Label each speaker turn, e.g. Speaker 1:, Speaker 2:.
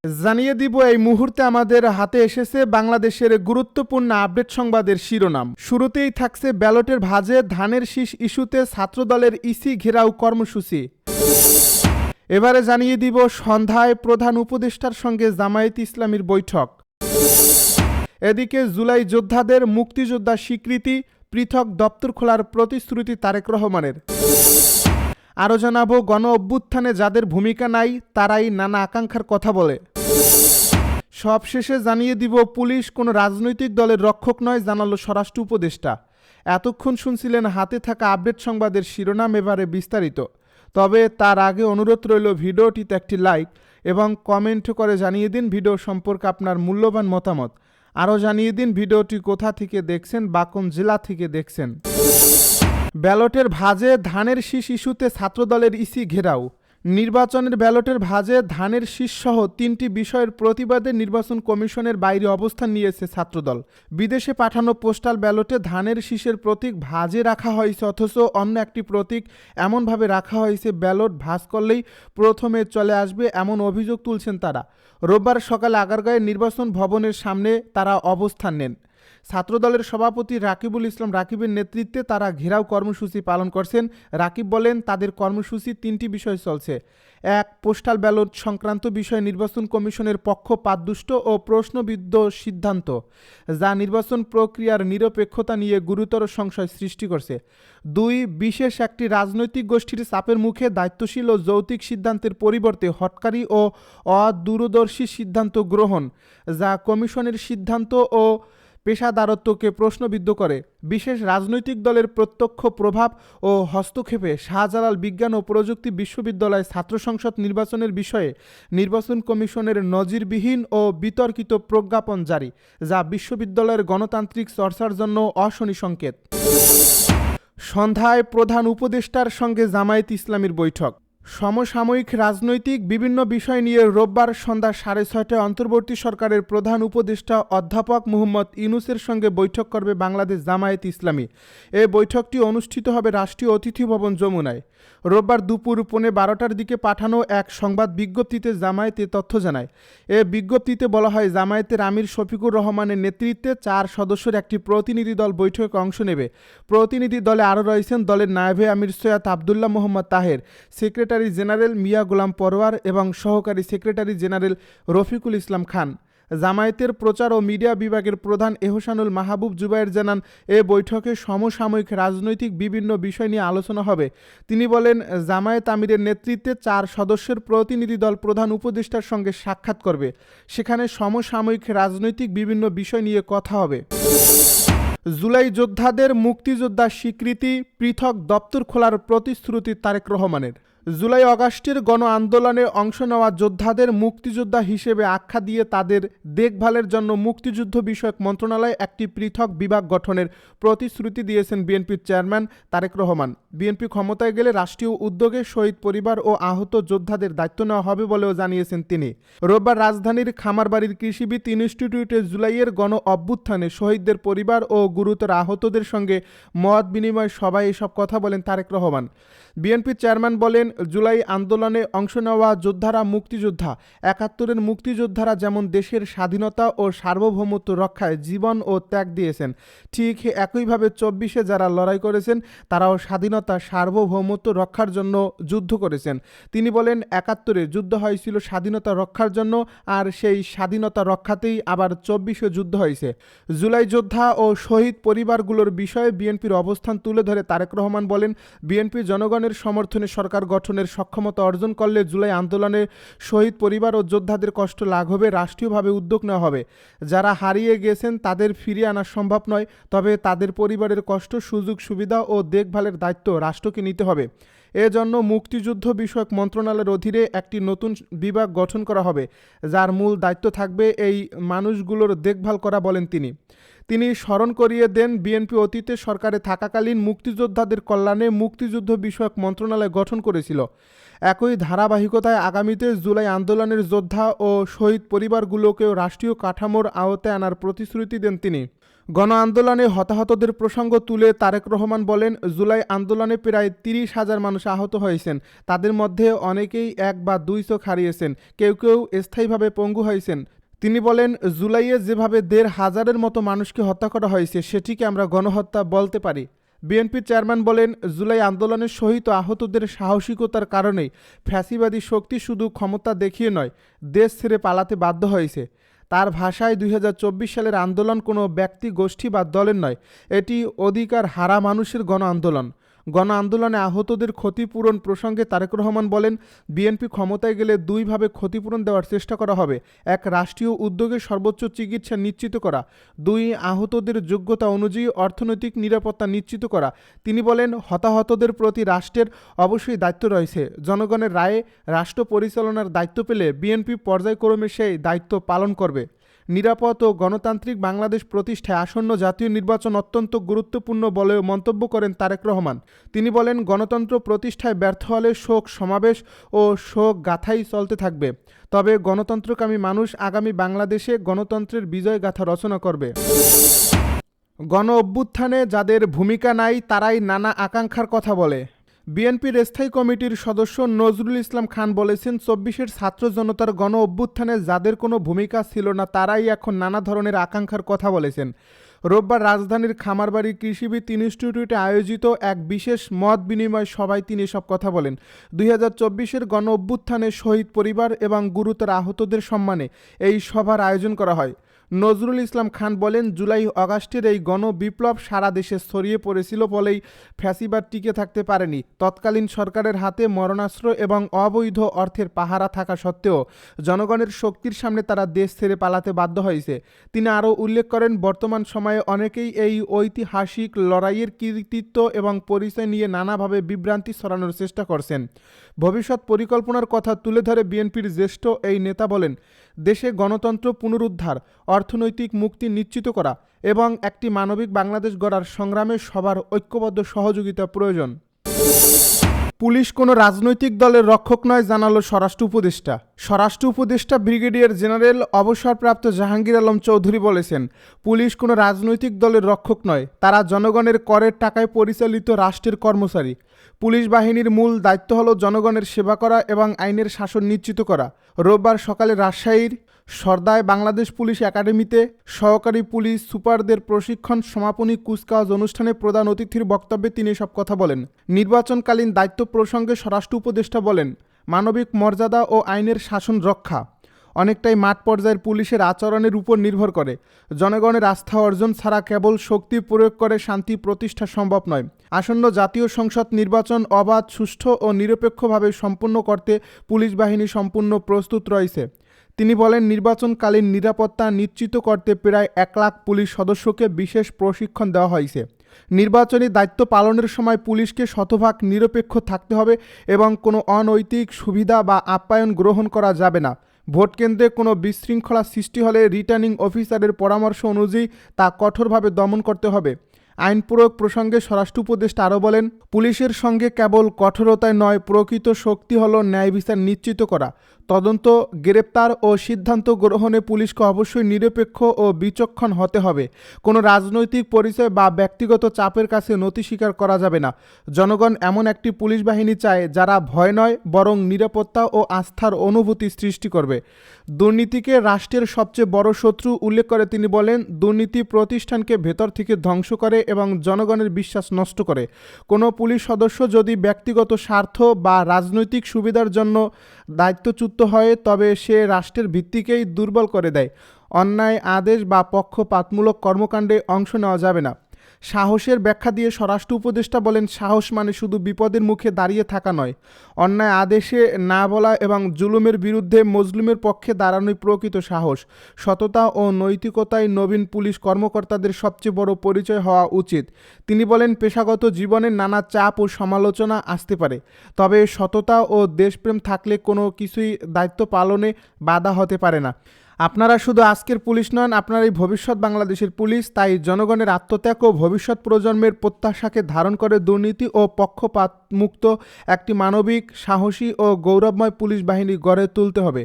Speaker 1: জানিয়ে দিব এই মুহূর্তে আমাদের হাতে এসেছে বাংলাদেশের গুরুত্বপূর্ণ আপডেট সংবাদের শিরোনাম। শুরুতেই থাকছে ব্যালটের ভাঁজে ধানের শীষ ইস্যুতে ছাত্রদলের ইসি ঘেরাও কর্মসূচি। এবারে জানিয়ে দিব সন্ধ্যায় প্রধান উপদেষ্টার সঙ্গে জামায়াত ইসলামীর বৈঠক। এদিকে জুলাই যোদ্ধাদের মুক্তিযোদ্ধা স্বীকৃতি, পৃথক দপ্তর খোলার প্রতিশ্রুতি তারেক রহমানের। আরও জানাবো গণ অভ্যুত্থানে যাদের ভূমিকা নাই তারাই নানা আকাঙ্ক্ষার কথা বলে। সবশেষে জানিয়ে দিব পুলিশ কোনো রাজনৈতিক দলের রক্ষক নয়, জানালো স্বরাষ্ট্র উপদেষ্টা। এতক্ষণ শুনছিলেন হাতে থাকা আপডেট সংবাদের শিরোনাম, এবারে বিস্তারিত। তবে তার আগে অনুরোধ রইল ভিডিওটিতে একটি লাইক এবং কমেন্ট করে জানিয়ে দিন ভিডিও সম্পর্কে আপনার মূল্যবান মতামত। আরও জানিয়ে দিন ভিডিওটি কোথা থেকে দেখছেন বা কোন জেলা থেকে দেখছেন। ব্যালটের ভাঁজে ধানের শীষ ইস্যুতে ছাত্রদলের ইসি ঘেরাও। নির্বাচনের ব্যালটের ভাঁজে ধানের শীষসহ 3টি বিষয়ের প্রতিবাদে নির্বাচন কমিশনের বাইরে অবস্থান নিয়েছে ছাত্রদল। বিদেশে পাঠানো পোস্টাল ব্যালটে ধানের শীষের প্রতীক ভাঁজে রাখা হয়েছে, অথচ অন্য একটি প্রতীক এমনভাবে রাখা হয়েছে ব্যালট ভাঁজ করলেই প্রথমে চলে আসবে, এমন অভিযোগ তুলছেন তারা। রোববার সকালে আগারগাঁয়ের নির্বাচন ভবনের সামনে তারা অবস্থান নেন। ছাত্রদলের সভাপতি রাকিবুল ইসলাম রাকিবের নেতৃত্বে তারা ঘেরাও কর্মসূচি পালন করছেন। রাকিব বলেন, তাদের কর্মসূচি 3টি বিষয় চলছে। 1. পোস্টাল ব্যালট সংক্রান্ত বিষয়ে নির্বাচন কমিশনের পক্ষপাতদুষ্ট ও প্রশ্নবিদ্ধ সিদ্ধান্ত, যা নির্বাচন প্রক্রিয়ার নিরপেক্ষতা নিয়ে গুরুতর সংশয় সৃষ্টি করছে। 2. বিশেষ একটি রাজনৈতিক গোষ্ঠীর চাপের মুখে দায়িত্বশীল ও যৌক্তিক সিদ্ধান্তের পরিবর্তে হঠকারী ও অদূরদর্শী সিদ্ধান্ত গ্রহণ, যা কমিশনের সিদ্ধান্ত ও পেশাদারত্বকে প্রশ্নবিদ্ধ করে। বিশেষ রাজনৈতিক দলের প্রত্যক্ষ প্রভাব ও হস্তক্ষেপে শাহজালাল বিজ্ঞান ও প্রযুক্তি বিশ্ববিদ্যালয় ছাত্র সংসদ নির্বাচনের বিষয়ে নির্বাচন কমিশনের নজিরবিহীন ও বিতর্কিত প্রজ্ঞাপন জারি, যা বিশ্ববিদ্যালয়ের গণতান্ত্রিক চর্চার জন্য অশনি সংকেত। সন্ধ্যায় প্রধান উপদেষ্টার সঙ্গে জামায়াত ইসলামীর বৈঠক। সমসাময়িক রাজনৈতিক বিভিন্ন বিষয় নিয়ে রোববার সন্ধ্যা 6:30টায় অন্তর্বর্তী সরকারের প্রধান উপদেষ্টা অধ্যাপক মুহম্মদ ইউনূসের সঙ্গে বৈঠক করবে বাংলাদেশ জামায়াত ইসলামী। এ বৈঠকটি অনুষ্ঠিত হবে রাষ্ট্রীয় অতিথি ভবন যমুনায়। রোববার দুপুর 12:15টার দিকে পাঠানো এক সংবাদ বিজ্ঞপ্তিতে জামায়াত এ তথ্য জানায়। এ বিজ্ঞপ্তিতে বলা হয়, জামায়াতের আমির শফিকুর রহমানের নেতৃত্বে 4 সদস্যের একটি প্রতিনিধি দল বৈঠকে অংশ নেবে। প্রতিনিধি দলে আরও রয়েছেন দলের নায়েবে আমির সৈয়দ আবদুল্লাহ মোহাম্মদ তাহের, সেক্রেটারি জেনারেল মিয়া গোলাম পরোয়ার এবং সহকারী সেক্রেটারি জেনারেল রফিকুল ইসলাম খান। জামায়াতের প্রচার ও মিডিয়া বিভাগের প্রধান এহসানুল মাহবুব জুবায়ের জানান, এ বৈঠকে সমসাময়িক রাজনৈতিক বিভিন্ন বিষয় নিয়ে আলোচনা হবে। তিনি বলেন, জামায়াত আমিরের নেতৃত্বে 4 সদস্যের প্রতিনিধি দল প্রধান উপদেষ্টার সঙ্গে সাক্ষাৎ করবে। সেখানে সমসাময়িক রাজনৈতিক বিভিন্ন বিষয় নিয়ে কথা হবে। জুলাই যোদ্ধাদের মুক্তিযোদ্ধা স্বীকৃতি, পৃথক দপ্তর খোলার প্রতিশ্রুতি তারেক রহমানের। জুলাই আগস্টের গণ আন্দোলনে অংশ নেওয়া যোদ্ধাদের মুক্তিযোদ্ধা হিসেবে আখ্যা দিয়ে তাদের দেখভালের জন্য মুক্তিযুদ্ধ বিষয়ক মন্ত্রণালয় একটি পৃথক বিভাগ গঠনের প্রতিশ্রুতি দিয়েছেন বিএনপির চেয়ারম্যান তারেক রহমান। বিএনপি ক্ষমতায় গেলে রাষ্ট্রীয় উদ্যোগে শহীদ পরিবার ও আহত যোদ্ধাদের দায়িত্ব নেওয়া হবে বলেও জানিয়েছেন তিনি। রোববার রাজধানীর খামারবাড়ির কৃষিবিদ ইনস্টিটিউটে জুলাইয়ের গণ অভ্যুত্থানে শহীদদের পরিবার ও গুরুতর আহতদের সঙ্গে মত বিনিময় সভায় এসব কথা বলেন তারেক রহমান। বিএনপির চেয়ারম্যান বলেন, জুলাই আন্দোলনে অংশ নেওয়া যোদ্ধারা মুক্তিযোদ্ধা। 71-এর মুক্তিযোদ্ধারা যেমন দেশের স্বাধীনতা ও সার্বভৌমত্ব রক্ষায় জীবন ও ত্যাগ দিয়েছেন, ঠিক একইভাবে 24-এ যারা লড়াই করেছেন তারাও স্বাধীনতা সার্বভৌমত্ব রক্ষার জন্য যুদ্ধ করেছেন। তিনি বলেন, 71-এ যুদ্ধ হয়েছিল স্বাধীনতা রক্ষার জন্য, আর সেই স্বাধীনতা রক্ষাতেই আবার 24-এ যুদ্ধ হয়েছে। জুলাই যোদ্ধা ও শহীদ পরিবারগুলোর বিষয়ে বিএনপির অবস্থান তুলে ধরে তারেক রহমান বলেন, বিএনপি জনগণের সমর্থনে সরকার গঠনের সক্ষমতা অর্জন করলে জুলাই আন্দোলনে শহীদ পরিবার ও যোদ্ধাদের কষ্ট লাঘবে রাষ্ট্রীয়ভাবে উদ্যোগ নেওয়া হবে। যারা হারিয়ে গেছেন তাদের ফিরিয়ে আনা সম্ভব নয়, তবে তাদের পরিবারের কষ্ট, সুযোগ সুবিধা ও দেখভালের দায়িত্ব রাষ্ট্রকে নিতে হবে। এজন্য মুক্তিযুদ্ধ বিষয়ক মন্ত্রণালয়ের অধীনে একটি নতুন বিভাগ গঠন করা হবে, যার মূল দায়িত্ব থাকবে এই মানুষগুলোর দেখভাল করা, বলেন তিনি। তিনি স্মরণ করিয়ে দেন, বিএনপি অতীতে সরকারে থাকাকালীন মুক্তিযোদ্ধাদের কল্যাণে মুক্তিযুদ্ধ বিষয়ক মন্ত্রণালয় গঠন করেছিল। একই ধারাবাহিকতায় আগামীতে জুলাই আন্দোলনের যোদ্ধা ও শহীদ পরিবারগুলোকেও রাষ্ট্রীয় কাঠামোর আওতায় আনার প্রতিশ্রুতি দেন তিনি। গণ আন্দোলনে হতাহতদের প্রসঙ্গ তুলে তারেক রহমান বলেন, জুলাই আন্দোলনে প্রায় ৩০,০০০ মানুষ আহত হয়েছেন। তাদের মধ্যে অনেকেই ১ বা ২ চোখ হারিয়েছেন, কেউ কেউ স্থায়ীভাবে পঙ্গু হয়েছেন। তিনি বলেন, জুলাইয়ে যেভাবে ১৫০০০-এর মতো মানুষকে হত্যা করা হয়েছে সেটিকে আমরা গণহত্যা বলতে পারি। বিএনপির চেয়ারম্যান বলেন, জুলাই আন্দোলনের শহীদ ও আহতদের সাহসিকতার কারণেই ফ্যাসিবাদী শক্তি শুধু ক্ষমতা দেখিয়ে নয়, দেশ ছেড়ে পালাতে বাধ্য হয়েছে। তার ভাষায় ২০২৪ সালের আন্দোলন কোনো ব্যক্তি গোষ্ঠী বা দলের নয়, এটি অধিকার হারা মানুষের গণ আন্দোলন। গণ আন্দোলনে আহতদের ক্ষতিপূরণ প্রসঙ্গে তারেক রহমান বলেন, বিএনপি ক্ষমতায় গেলে দুইভাবে ক্ষতিপূরণ দেওয়ার চেষ্টা করা হবে। এক, রাষ্ট্রীয় উদ্যোগে সর্বোচ্চ চিকিৎসা নিশ্চিত করা। ২, আহতদের যোগ্যতা অনুযায়ী অর্থনৈতিক নিরাপত্তা নিশ্চিত করা। তিনি বলেন, হতাহতদের প্রতি রাষ্ট্রের অবশ্যই দায়িত্ব রয়েছে। জনগণের রায়ে রাষ্ট্র পরিচালনার দায়িত্ব পেলে বিএনপি পর্যায়ক্রমে সেই দায়িত্ব পালন করবে। নিরাপদ ও গণতান্ত্রিক বাংলাদেশ প্রতিষ্ঠায় আসন্ন জাতীয় নির্বাচন অত্যন্ত গুরুত্বপূর্ণ বলেও মন্তব্য করেন তারেক রহমান। তিনি বলেন, গণতন্ত্র প্রতিষ্ঠায় ব্যর্থ হলে শোক সমাবেশ ও শোক গাথাই চলতে থাকবে। তবে গণতন্ত্রকামী মানুষ আগামী বাংলাদেশে গণতন্ত্রের বিজয় গাথা রচনা করবে। গণ অভ্যুত্থানে যাদের ভূমিকা নাই তারাই নানা আকাঙ্ক্ষার কথা বলে। বিএনপির স্থায়ী কমিটির সদস্য নজরুল ইসলাম খান বলেছেন, ২৪-এর ছাত্র জনতার গণ অভ্যুত্থানে যাদের কোনো ভূমিকা ছিল না তারাই এখন নানা ধরনের আকাঙ্ক্ষার কথা বলেছেন। রোববার রাজধানীর খামারবাড়ি কৃষিবিদ ইনস্টিটিউটে আয়োজিত এক বিশেষ মত বিনিময় সভায় তিনি এসব কথা বলেন। ২০২৪-এর গণ অভ্যুত্থানে শহীদ পরিবার এবং গুরুতর আহতদের সম্মানে এই সভার আয়োজন করা হয়। নজরুল ইসলাম খান বলেন, জুলাই আগস্টের এই গণ বিপ্লব সারা দেশে ছড়িয়ে পড়েছিল বলেই ফ্যাসিবাদ টিকে থাকতে পারেনি। তৎকালীন সরকারের হাতে মরণাস্ত্র এবং অবৈধ অর্থের পাহারা থাকা সত্ত্বেও জনগণের শক্তির সামনে তারা দেশ ছেড়ে পালাতে বাধ্য হয়েছে। তিনি আরও উল্লেখ করেন, বর্তমান সময়ে অনেকেই এই ঐতিহাসিক লড়াইয়ের কৃতিত্ব এবং পরিচয় নিয়ে নানাভাবে বিভ্রান্তি ছড়ানোর চেষ্টা করছেন। ভবিষ্যৎ পরিকল্পনার কথা তুলে ধরে বিএনপির জ্যেষ্ঠ এই নেতা বলেন, দেশে গণতন্ত্র পুনরুদ্ধার, অর্থনৈতিক মুক্তি নিশ্চিত করা এবং একটি মানবিক বাংলাদেশ গড়ার সংগ্রামে সবার ঐক্যবদ্ধ সহযোগিতা প্রয়োজন। পুলিশ কোনো রাজনৈতিক দলের রক্ষক নয়, জানালো স্বরাষ্ট্র উপদেষ্টা। স্বরাষ্ট্র উপদেষ্টা ব্রিগেডিয়ার জেনারেল অবসরপ্রাপ্ত জাহাঙ্গীর আলম চৌধুরী বলেছেন, পুলিশ কোনো রাজনৈতিক দলের রক্ষক নয়, তারা জনগণের করের টাকায় পরিচালিত রাষ্ট্রের কর্মচারী। পুলিশ বাহিনীর মূল দায়িত্ব হল জনগণের সেবা করা এবং আইনের শাসন নিশ্চিত করা। রোববার সকালে রাজশাহীর সরদায় বাংলাদেশ পুলিশ একাডেমিতে সহকারী পুলিশ সুপারদের প্রশিক্ষণ সমাপনী কুচকাওয়াজ অনুষ্ঠানে প্রধান অতিথির বক্তব্যে তিনি এসব কথা বলেন। নির্বাচনকালীন দায়িত্ব প্রসঙ্গে স্বরাষ্ট্র উপদেষ্টা বলেন, মানবিক মর্যাদা ও আইনের শাসন রক্ষা অনেকটাই মাঠ পর্যায়ের পুলিশের আচরণের উপর নির্ভর করে। জনগণের আস্থা অর্জন ছাড়া কেবল শক্তি প্রয়োগ করে শান্তি প্রতিষ্ঠা সম্ভব নয়। আসন্ন জাতীয় সংসদ নির্বাচন অবাধ, সুষ্ঠু ও নিরপেক্ষভাবে সম্পন্ন করতে পুলিশ বাহিনী সম্পূর্ণ প্রস্তুত রয়েছে। তিনি বলেন, নির্বাচনকালীন নিরাপত্তা নিশ্চিত করতে প্রায় ১ লাখ পুলিশ সদস্যকে বিশেষ প্রশিক্ষণ দেওয়া হয়েছে। নির্বাচনী দায়িত্ব পালনের সময় পুলিশকে শতভাগ নিরপেক্ষ থাকতে হবে এবং কোনো অনৈতিক সুবিধা বা আপ্যায়ন গ্রহণ করা যাবে না। ভোট কেন্দ্রে কোনো বিশৃঙ্খলা সৃষ্টি হলে রিটার্নিং অফিসারের পরামর্শ অনুযায়ী তা কঠোরভাবে দমন করতে হবে। আইন প্রয়োগ প্রসঙ্গে স্বরাষ্ট্র উপদেষ্টা আরও বলেন, পুলিশের সঙ্গে কেবল কঠোরতায় নয়, প্রকৃত শক্তি হল ন্যায় বিচার নিশ্চিত করা। তদন্ত, গ্রেপ্তার ও সিদ্ধান্ত গ্রহণে পুলিশকে অবশ্যই নিরপেক্ষ ও বিচক্ষণ হতে হবে। কোনো রাজনৈতিক পরিচয় বা ব্যক্তিগত চাপের কাছে নতি স্বীকার করা যাবে না। জনগণ এমন একটি পুলিশ বাহিনী চায় যারা ভয় নয়, বরং নিরাপত্তা ও আস্থার অনুভূতি সৃষ্টি করবে। দুর্নীতিকে রাষ্ট্রের সবচেয়ে বড় শত্রু উল্লেখ করে তিনি বলেন, দুর্নীতি প্রতিষ্ঠানকে ভেতর থেকে ধ্বংস করে এবং জনগণের বিশ্বাস নষ্ট করে। কোনো পুলিশ সদস্য যদি ব্যক্তিগত স্বার্থ বা রাজনৈতিক সুবিধার জন্য দায়িত্বচ্যুত হয় তবে সে রাষ্ট্রের ভিত্তিকেই দুর্বল করে দেয়। অন্যায় আদেশ বা পক্ষপাতমূলক কর্মকাণ্ডে অংশ নেওয়া যাবে না। সাহসের ব্যাখ্যা দিয়ে স্বরাষ্ট্র উপদেষ্টা বলেন, সাহস মানে শুধু বিপদের মুখে দাঁড়িয়ে থাকা নয়, অন্যায় আদেশে না বলা এবং জুলুমের বিরুদ্ধে মজলুমের পক্ষে দাঁড়ানোই প্রকৃত সাহস। সততা ও নৈতিকতাই নবীন পুলিশ কর্মকর্তাদের সবচেয়ে বড় পরিচয় হওয়া উচিত। তিনি বলেন, পেশাগত জীবনে নানা চাপ ও সমালোচনা আসতে পারে, তবে সততা ও দেশপ্রেম থাকলে কোনো কিছুই দায়িত্ব পালনে বাধা হতে পারে না। আপনারা শুধু আজকের পুলিশ নন, আপনারাই ভবিষ্যৎ বাংলাদেশের পুলিশ। তাই জনগণের আত্মত্যাগ ও ভবিষ্যৎ প্রজন্মের প্রত্যাশাকে ধারণ করে দুর্নীতি ও পক্ষপাত মুক্ত একটি মানবিক, সাহসী ও গৌরবময় পুলিশ বাহিনী গড়ে তুলতে হবে।